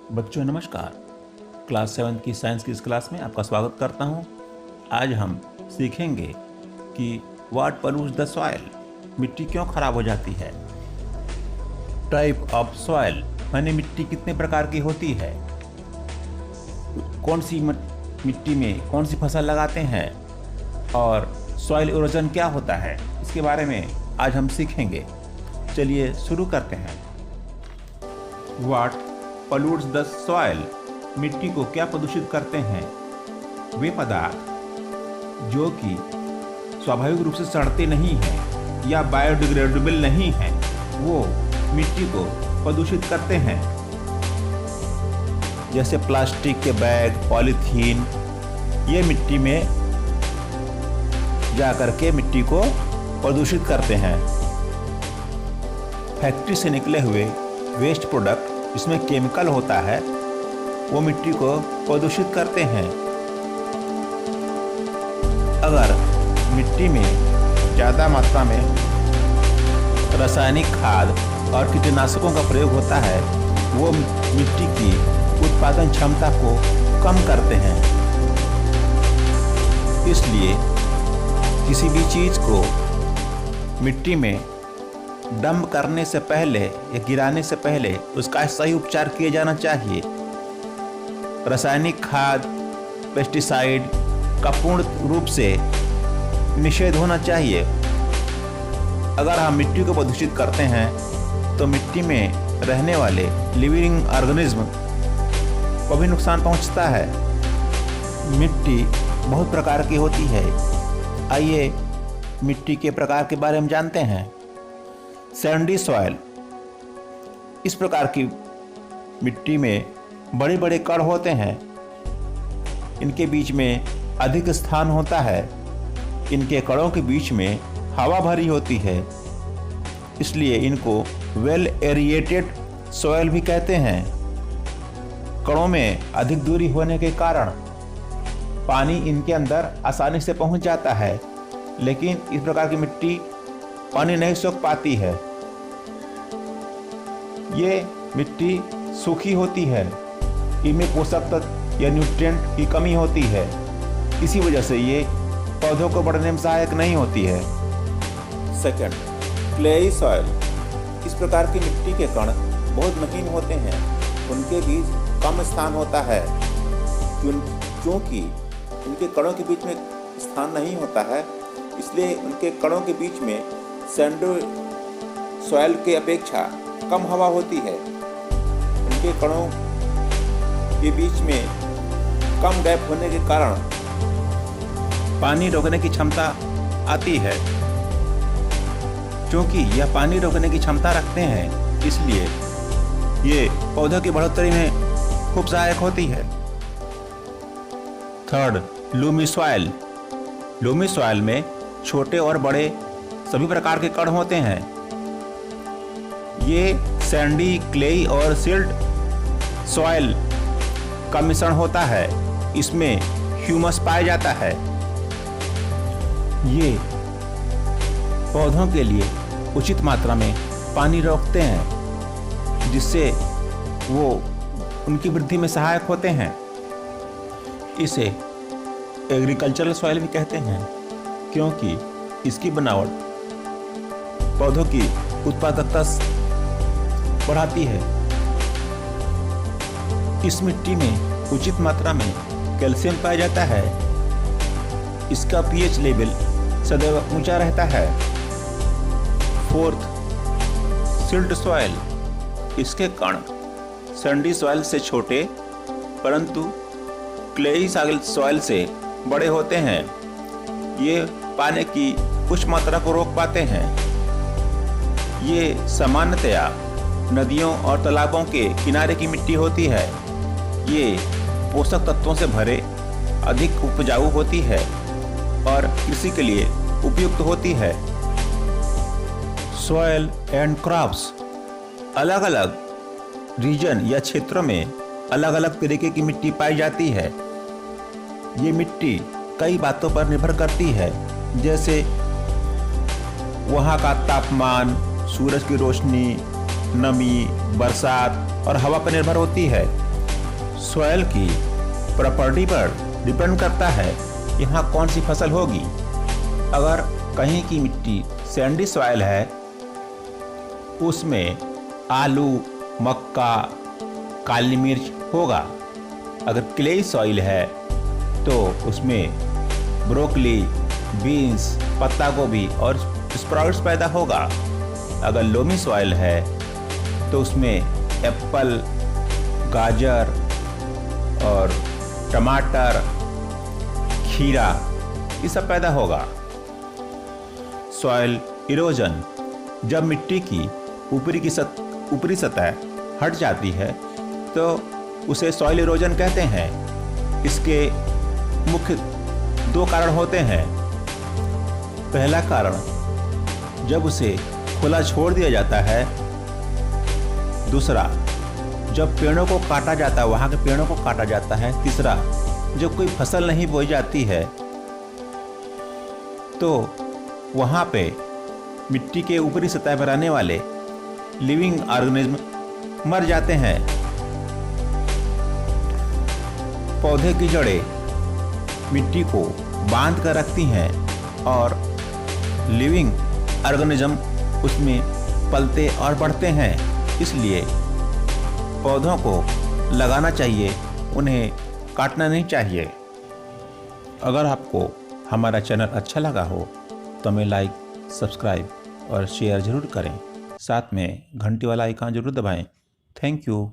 बच्चों नमस्कार। क्लास 7 की साइंस की इस क्लास में आपका स्वागत करता हूं। आज हम सीखेंगे कि व्हाट पॉल्यूट्स द सॉइल, मिट्टी क्यों खराब हो जाती है। टाइप ऑफ सॉइल यानी मिट्टी कितने प्रकार की होती है, कौन सी मिट्टी में कौन सी फसल लगाते हैं और सॉइल इरोजन क्या होता है, इसके बारे में आज हम सीखेंगे। चलिए शुरू करते हैं। व्हाट पॉल्यूट्स द सॉइल, मिट्टी को क्या प्रदूषित करते हैं। वे पदार्थ जो कि स्वाभाविक रूप से सड़ते नहीं हैं या बायोडिग्रेडेबल नहीं हैं, वो मिट्टी को प्रदूषित करते हैं। जैसे प्लास्टिक के बैग, पॉलीथीन, ये मिट्टी में जाकर के मिट्टी को प्रदूषित करते हैं। फैक्ट्री से निकले हुए वेस्ट प्रोडक्ट, इसमें केमिकल होता है, वो मिट्टी को प्रदूषित करते हैं। अगर मिट्टी में ज़्यादा मात्रा में रासायनिक खाद और कीटनाशकों का प्रयोग होता है, वो मिट्टी की उत्पादन क्षमता को कम करते हैं। इसलिए किसी भी चीज़ को मिट्टी में डंप करने से पहले या गिराने से पहले उसका सही उपचार किया जाना चाहिए। रासायनिक खाद, पेस्टिसाइड का पूर्ण रूप से निषेध होना चाहिए। अगर हम मिट्टी को प्रदूषित करते हैं तो मिट्टी में रहने वाले लिविंग ऑर्गेनिज्म को भी नुकसान पहुंचता है। मिट्टी बहुत प्रकार की होती है। आइए मिट्टी के प्रकार के बारे में जानते हैं। सैंडी सॉइल, इस प्रकार की मिट्टी में बड़े बड़े कण होते हैं। इनके बीच में अधिक स्थान होता है। इनके कणों के बीच में हवा भरी होती है, इसलिए इनको वेल एरिएटेड सॉइल भी कहते हैं। कणों में अधिक दूरी होने के कारण पानी इनके अंदर आसानी से पहुंच जाता है, लेकिन इस प्रकार की मिट्टी पानी नहीं सोख पाती है। ये मिट्टी सूखी होती है, इनमें पोषक तत्व या न्यूट्रिएंट की कमी होती है। इसी वजह से ये पौधों को बढ़ने में सहायक नहीं होती है। सेकंड, क्लेई सॉइल, इस प्रकार की मिट्टी के कण बहुत महीन होते हैं। उनके बीच कम स्थान होता है। क्योंकि उनके कणों के बीच में स्थान नहीं होता है, इसलिए उनके कणों के बीच में सैंडी सॉइल के अपेक्षा कम हवा होती है। उनके कणों के बीच में कम गैप होने के कारण पानी रोकने की क्षमता आती है। क्योंकि यह पानी रोकने की क्षमता रखते हैं, इसलिए ये पौधों की बढ़ोतरी में खूब सहायक होती है। Third, Lumi soil. Lumi soil में छोटे और बड़े सभी प्रकार के कण होते हैं। ये सैंडी, क्लेई और सिल्ट सॉइल का मिश्रण होता है। इसमें ह्यूमस पाया जाता है। ये पौधों के लिए उचित मात्रा में पानी रोकते हैं, जिससे वो उनकी वृद्धि में सहायक होते हैं। इसे एग्रीकल्चरल सॉइल भी कहते हैं, क्योंकि इसकी बनावट पौधों की उत्पादकता बढ़ाती है। इस मिट्टी में उचित मात्रा में कैल्शियम पाया जाता है। इसका पीएच लेवल सदैव ऊंचा रहता है। Fourth, silt soil. इसके कण सैंडी सॉइल से छोटे परंतु क्लेई सॉइल से बड़े होते हैं। ये पानी की कुछ मात्रा को रोक पाते हैं। ये सामान्यतया नदियों और तालाबों के किनारे की मिट्टी होती है। ये पोषक तत्वों से भरे, अधिक उपजाऊ होती है और कृषि के लिए उपयुक्त होती है। सॉइल एंड क्रॉप्स, अलग अलग रीजन या क्षेत्रों में अलग अलग तरीके की मिट्टी पाई जाती है। ये मिट्टी कई बातों पर निर्भर करती है, जैसे वहाँ का तापमान, सूरज की रोशनी, नमी, बरसात और हवा पर निर्भर होती है। सॉइल की प्रॉपर्टी पर डिपेंड करता है कि वहाँ कौन सी फसल होगी। अगर कहीं की मिट्टी सैंडी सॉइल है, उसमें आलू, मक्का, काली मिर्च होगा। अगर क्लेई सॉइल है तो उसमें ब्रोकली, बीन्स, पत्ता गोभी और स्प्राउट्स पैदा होगा। अगर लोमी सॉइल है तो उसमें एप्पल, गाजर और टमाटर, खीरा ये सब पैदा होगा। सॉइल इरोजन, जब मिट्टी की ऊपरी सतह हट जाती है तो उसे सॉइल इरोजन कहते हैं। इसके मुख्य 2 कारण होते हैं। पहला कारण, जब उसे खुला छोड़ दिया जाता है। दूसरा, जब पेड़ों को काटा जाता है, वहाँ के पेड़ों को काटा जाता है। तीसरा, जब कोई फसल नहीं बोई जाती है तो वहाँ पे मिट्टी के ऊपरी सतह पर रहने वाले लिविंग ऑर्गेनिज्म मर जाते हैं। पौधे की जड़ें मिट्टी को बांध कर रखती हैं और लिविंग ऑर्गेनिज्म उसमें पलते और बढ़ते हैं। इसलिए पौधों को लगाना चाहिए, उन्हें काटना नहीं चाहिए। अगर आपको हमारा चैनल अच्छा लगा हो तो हमें लाइक, सब्सक्राइब और शेयर ज़रूर करें। साथ में घंटी वाला आइकन ज़रूर दबाएं। Thank you.